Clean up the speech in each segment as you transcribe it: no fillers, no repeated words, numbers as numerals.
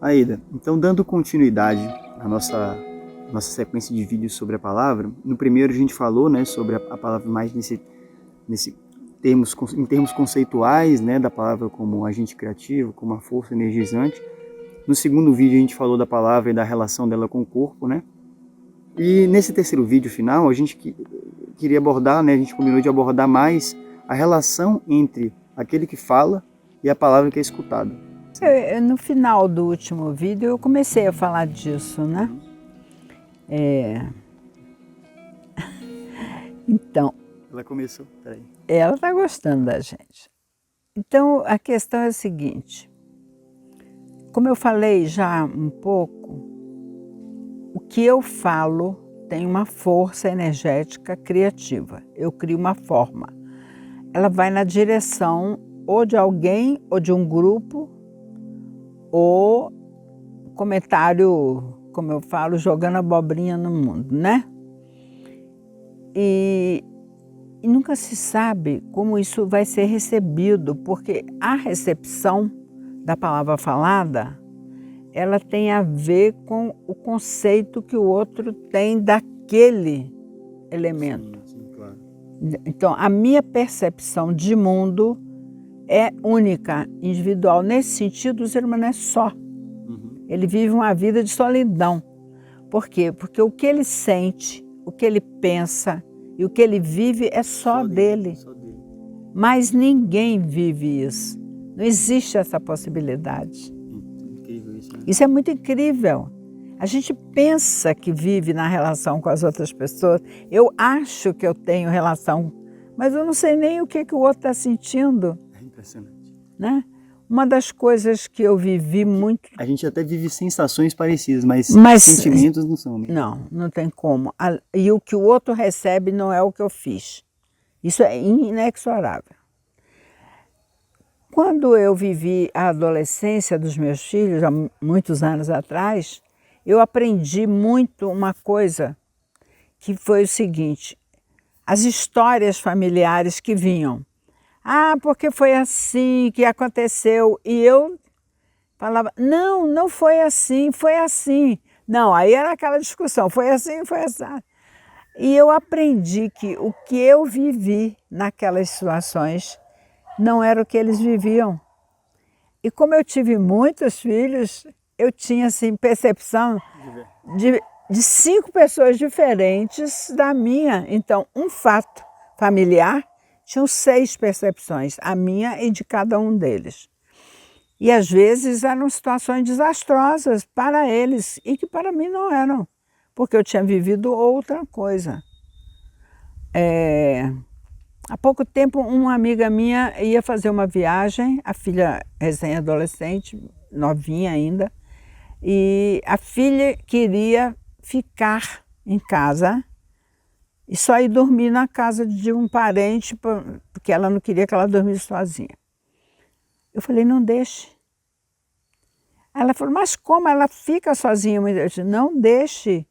Aida, então dando continuidade à nossa sequência de vídeos sobre a palavra, no primeiro a gente falou, né, sobre a palavra mais em termos conceituais, né, da palavra como agente criativo, como uma força energizante. No segundo vídeo a gente falou da palavra e da relação dela com o corpo, né? E nesse terceiro vídeo final a gente queria abordar, né, a gente combinou de abordar mais a relação entre aquele que fala e a palavra que é escutada. No final do último vídeo eu comecei a falar disso, né? Então... Ela começou, peraí. Ela está gostando da gente. Então a questão é a seguinte, como eu falei já um pouco, o que eu falo tem uma força energética criativa. Eu crio uma forma. Ela vai na direção ou de alguém, ou de um grupo, ou comentário, como eu falo, jogando abobrinha no mundo, né? E nunca se sabe como isso vai ser recebido, porque a recepção da palavra falada, ela tem a ver com o conceito que o outro tem daquele elemento. Sim, claro. Então, a minha percepção de mundo é única, individual. Nesse sentido, o ser humano é só. Ele vive uma vida de solidão. Por quê? Porque o que ele sente, o que ele pensa e o que ele vive é só dele. Mas ninguém vive isso. Não existe essa possibilidade. Incrível isso, né? Isso é muito incrível. A gente pensa que vive na relação com as outras pessoas. Eu acho que eu tenho relação, mas eu não sei nem o que o outro está sentindo. É impressionante. Né? Uma das coisas que eu vivi muito... A gente até vive sensações parecidas, mas sentimentos não são. Não tem como. E o que o outro recebe não é o que eu fiz. Isso é inexorável. Quando eu vivi a adolescência dos meus filhos, há muitos anos atrás, eu aprendi muito uma coisa que foi o seguinte, as histórias familiares que vinham. Ah, porque foi assim que aconteceu. E eu falava, não foi assim, foi assim. Não, aí era aquela discussão, foi assim, foi assim. E eu aprendi que o que eu vivi naquelas situações não era o que eles viviam. E como eu tive muitos filhos, eu tinha assim, percepção de 5 pessoas diferentes da minha. Então, um fato familiar tinham 6 percepções, a minha e de cada um deles. E às vezes eram situações desastrosas para eles e que para mim não eram, porque eu tinha vivido outra coisa. Há pouco tempo, uma amiga minha ia fazer uma viagem, a filha recém-adolescente, novinha ainda, e a filha queria ficar em casa e só ir dormir na casa de um parente, porque ela não queria que ela dormisse sozinha. Eu falei, não deixe. Ela falou, mas como ela fica sozinha? Eu disse, não deixe.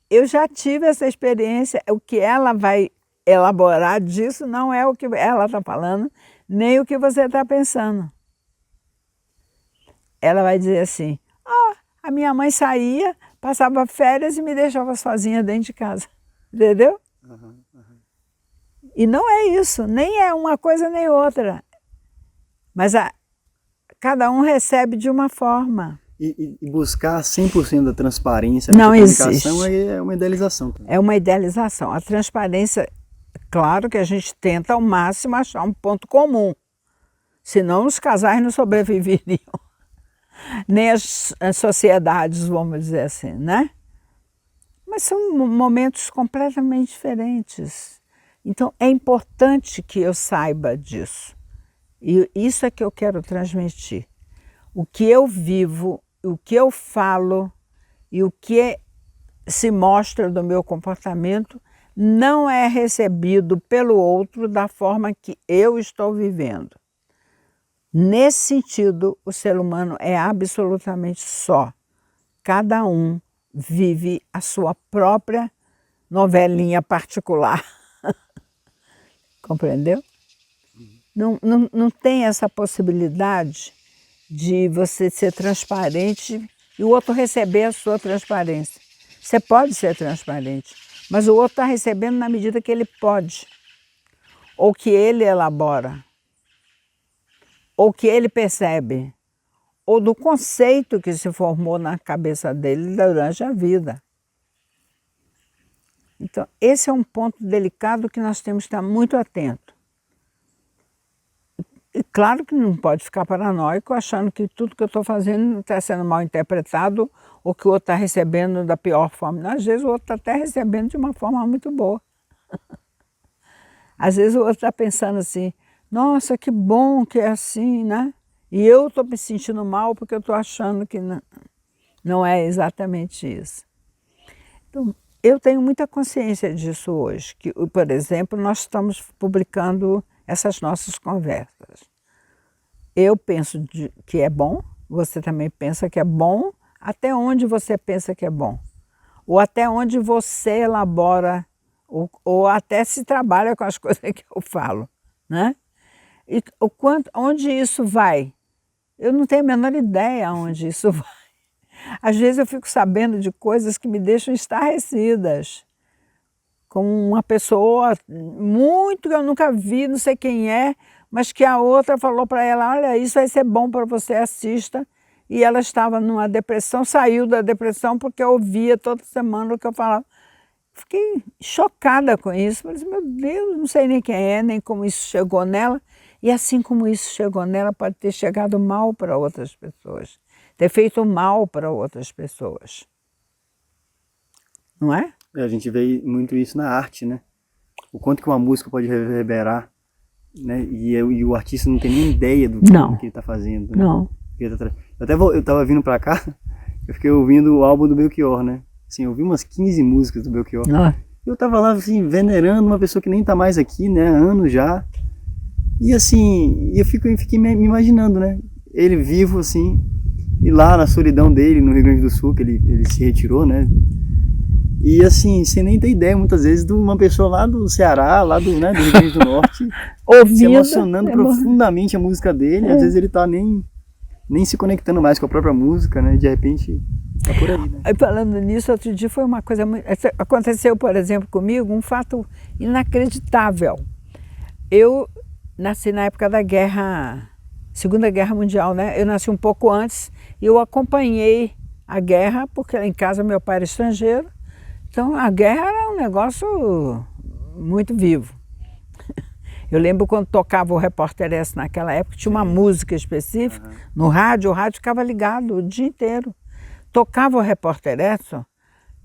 Eu já tive essa experiência, o que ela vai elaborar disso não é o que ela está falando, nem o que você está pensando. Ela vai dizer assim, a minha mãe saía, passava férias e me deixava sozinha dentro de casa. Entendeu? E não é isso, nem é uma coisa nem outra. Mas cada um recebe de uma forma. E buscar 100% da transparência na comunicação existe. É uma idealização. É uma idealização. A transparência, claro que a gente tenta ao máximo achar um ponto comum. Senão os casais não sobreviveriam. Nem as sociedades, vamos dizer assim, né? Mas são momentos completamente diferentes. Então é importante que eu saiba disso. E isso é que eu quero transmitir. O que eu vivo, o que eu falo e o que se mostra do meu comportamento não é recebido pelo outro da forma que eu estou vivendo. Nesse sentido, o ser humano é absolutamente só. Cada um vive a sua própria novelinha particular. Compreendeu? Não tem essa possibilidade de você ser transparente e o outro receber a sua transparência. Você pode ser transparente, mas o outro está recebendo na medida que ele pode, ou que ele elabora, ou que ele percebe, ou do conceito que se formou na cabeça dele durante a vida. Então, esse é um ponto delicado que nós temos que estar muito atentos. E claro que não pode ficar paranoico achando que tudo que eu estou fazendo está sendo mal interpretado ou que o outro está recebendo da pior forma. Às vezes o outro está até recebendo de uma forma muito boa. Às vezes o outro está pensando assim, nossa, que bom que é assim, né? E eu estou me sentindo mal porque eu estou achando que não é exatamente isso. Então, eu tenho muita consciência disso hoje, que, por exemplo, nós estamos publicando essas nossas conversas. Eu penso que é bom, você também pensa que é bom, até onde você pensa que é bom. Ou até onde você elabora, ou até se trabalha com as coisas que eu falo, né? E onde isso vai? Eu não tenho a menor ideia onde isso vai. Às vezes eu fico sabendo de coisas que me deixam estarrecidas. Com uma pessoa muito que eu nunca vi, não sei quem é, mas que a outra falou para ela, olha, isso vai ser bom para você, assista. E ela estava numa depressão, saiu da depressão porque eu ouvia toda semana o que eu falava. Fiquei chocada com isso, falei assim, meu Deus, não sei nem quem é, nem como isso chegou nela. E assim como isso chegou nela, pode ter chegado mal para outras pessoas, ter feito mal para outras pessoas. Não é? A gente vê muito isso na arte, né? O quanto que uma música pode reverberar, né? E o artista não tem nem ideia do que ele está fazendo. Né? Não. Eu tava vindo para cá, eu fiquei ouvindo o álbum do Belchior, né? Assim, eu ouvi umas 15 músicas do Belchior. Eu tava lá, assim, venerando uma pessoa que nem tá mais aqui, né? Há anos já. E assim, eu fiquei me imaginando, né? Ele vivo, assim, e lá na solidão dele, no Rio Grande do Sul, que ele se retirou, né? E assim, sem nem ter ideia, muitas vezes, de uma pessoa lá do Ceará, lá do, né, do Rio Grande do Norte, ouvindo, se emocionando profundamente a música dele. Às vezes ele tá nem se conectando mais com a própria música, né? De repente, tá por aí, né? Aí, falando nisso, outro dia foi uma coisa muito... Aconteceu, por exemplo, comigo, um fato inacreditável. Eu nasci na época da Segunda Guerra Mundial, né? Eu nasci um pouco antes e eu acompanhei a guerra, porque em casa meu pai era estrangeiro. Então, a guerra era um negócio muito vivo. Eu lembro quando tocava o Repórter S naquela época, tinha uma música específica, no rádio, o rádio ficava ligado o dia inteiro. Tocava o Repórter S,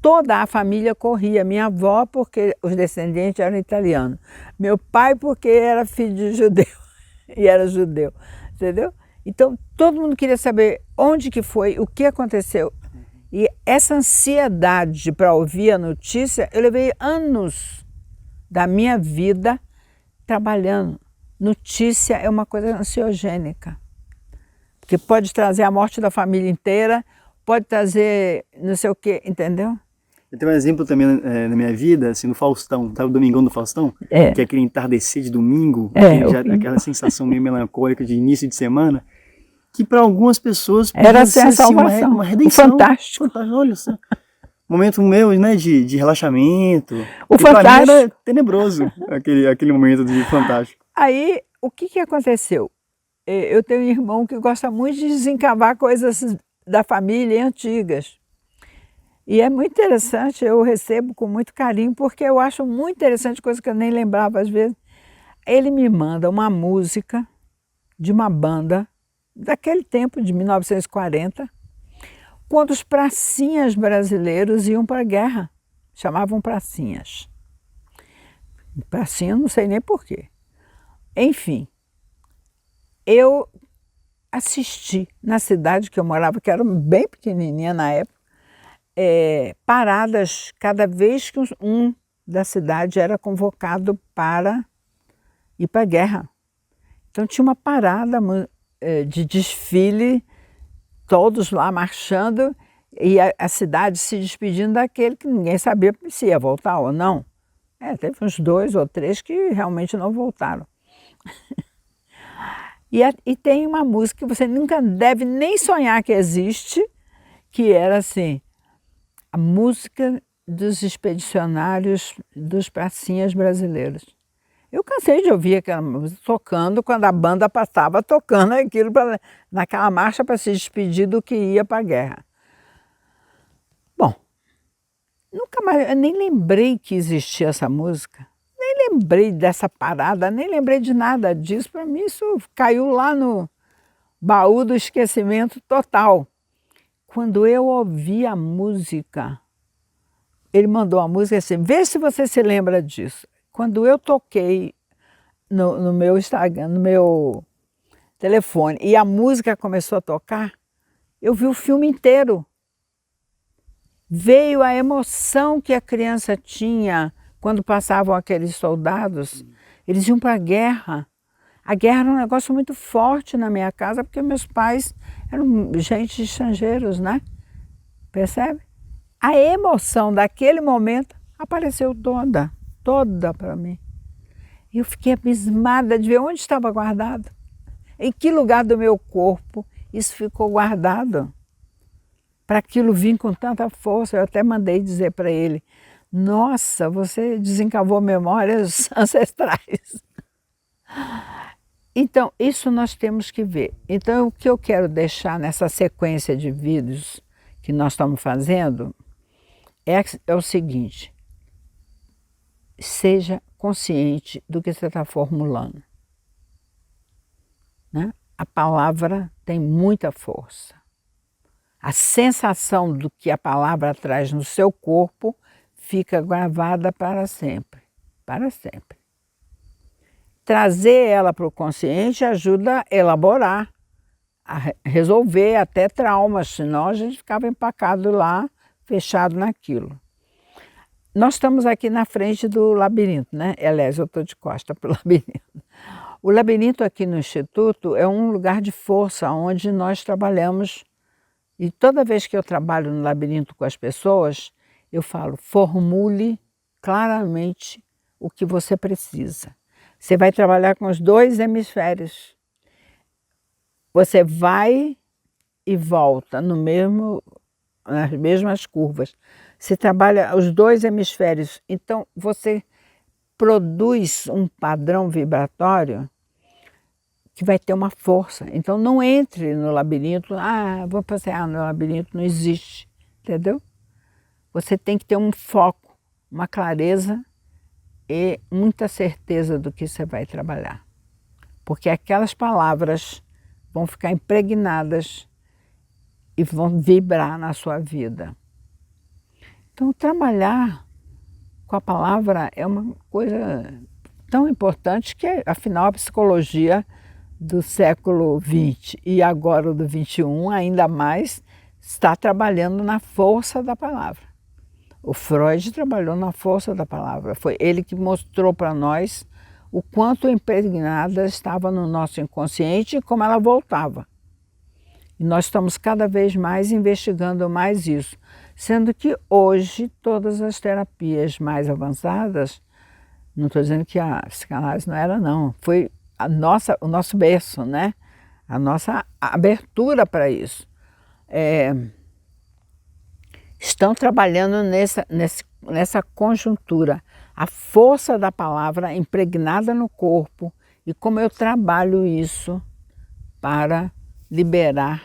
toda a família corria. Minha avó, porque os descendentes eram italianos. Meu pai, porque era filho de judeu, e era judeu, entendeu? Então, todo mundo queria saber onde que foi, o que aconteceu. E essa ansiedade para ouvir a notícia, eu levei anos da minha vida trabalhando. Notícia é uma coisa ansiogênica, porque pode trazer a morte da família inteira, pode trazer não sei o quê, entendeu? Eu tenho um exemplo também na minha vida, assim, no Faustão, sabe o Domingão do Faustão? Que é aquele entardecer de domingo, aquela sensação meio melancólica de início de semana, que para algumas pessoas era assim, a salvação, uma redenção. Fantástico. Olha só. Momento meu, né, de relaxamento. O Fantástico era tenebroso, aquele momento de Fantástico. Aí, o que aconteceu? Eu tenho um irmão que gosta muito de desencavar coisas da família antigas. E é muito interessante, eu recebo com muito carinho, porque eu acho muito interessante, coisa que eu nem lembrava às vezes. Ele me manda uma música de uma banda daquele tempo, de 1940, quando os pracinhas brasileiros iam para a guerra. Chamavam pracinhas. Pracinha, não sei nem porquê. Enfim, eu assisti na cidade que eu morava, que era bem pequenininha na época, paradas cada vez que um da cidade era convocado para ir para a guerra. Então tinha uma parada de desfile, todos lá marchando e a cidade se despedindo daquele que ninguém sabia se ia voltar ou não. Teve uns 2 ou 3 que realmente não voltaram. E tem uma música que você nunca deve nem sonhar que existe, que era assim, a música dos expedicionários dos pracinhas brasileiros. Eu cansei de ouvir aquela música tocando quando a banda passava tocando aquilo naquela marcha para se despedir do que ia para a guerra. Bom, nunca mais, eu nem lembrei que existia essa música, nem lembrei dessa parada, nem lembrei de nada disso. Para mim isso caiu lá no baú do esquecimento total. Quando eu ouvi a música, ele mandou a música assim, vê se você se lembra disso. Quando eu toquei no meu Instagram, no meu telefone, e a música começou a tocar, eu vi o filme inteiro. Veio a emoção que a criança tinha quando passavam aqueles soldados. Eles iam para a guerra. A guerra era um negócio muito forte na minha casa, porque meus pais eram gente estrangeiros, né? Percebe? A emoção daquele momento apareceu toda para mim. E eu fiquei abismada de ver onde estava guardado. Em que lugar do meu corpo isso ficou guardado. Para aquilo vir com tanta força, eu até mandei dizer para ele, nossa, você desencavou memórias ancestrais. Então, isso nós temos que ver. Então, o que eu quero deixar nessa sequência de vídeos que nós estamos fazendo é o seguinte, seja consciente do que você está formulando. Né? A palavra tem muita força. A sensação do que a palavra traz no seu corpo fica gravada para sempre, para sempre. Trazer ela para o consciente ajuda a elaborar, a resolver até traumas, senão a gente ficava empacado lá, fechado naquilo. Nós estamos aqui na frente do labirinto, né? Aliás, eu estou de costa para o labirinto. O labirinto aqui no Instituto é um lugar de força, onde nós trabalhamos. E toda vez que eu trabalho no labirinto com as pessoas, eu falo, formule claramente o que você precisa. Você vai trabalhar com os dois hemisférios. Você vai e volta nas mesmas curvas. Você trabalha os dois hemisférios. Então, você produz um padrão vibratório que vai ter uma força. Então não entre no labirinto, vou passear no labirinto, não existe, entendeu? Você tem que ter um foco, uma clareza e muita certeza do que você vai trabalhar. Porque aquelas palavras vão ficar impregnadas e vão vibrar na sua vida. Então trabalhar com a palavra é uma coisa tão importante que, afinal, a psicologia do século XX e agora do XXI, ainda mais, está trabalhando na força da palavra. O Freud trabalhou na força da palavra. Foi ele que mostrou para nós o quanto impregnada estava no nosso inconsciente e como ela voltava. E nós estamos cada vez mais investigando mais isso, sendo que hoje todas as terapias mais avançadas, não estou dizendo que a psicanálise não era não, foi o nosso berço, né? A nossa abertura para isso. Estão trabalhando nessa conjuntura, a força da palavra impregnada no corpo e como eu trabalho isso para liberar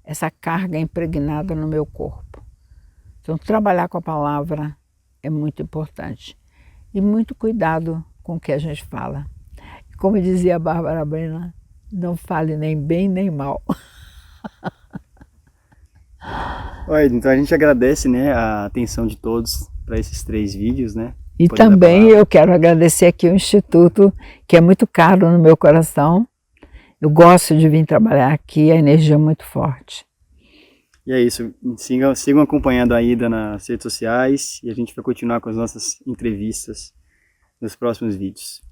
essa carga impregnada no meu corpo. Então, trabalhar com a palavra é muito importante e muito cuidado com o que a gente fala. Como dizia a Bárbara Brena, não fale nem bem nem mal. Olha, então a gente agradece, né, a atenção de todos para esses 3 vídeos, né? E também eu quero agradecer aqui o Instituto, que é muito caro no meu coração. Eu gosto de vir trabalhar aqui, a energia é muito forte. E é isso, sigam acompanhando a Ida nas redes sociais e a gente vai continuar com as nossas entrevistas nos próximos vídeos.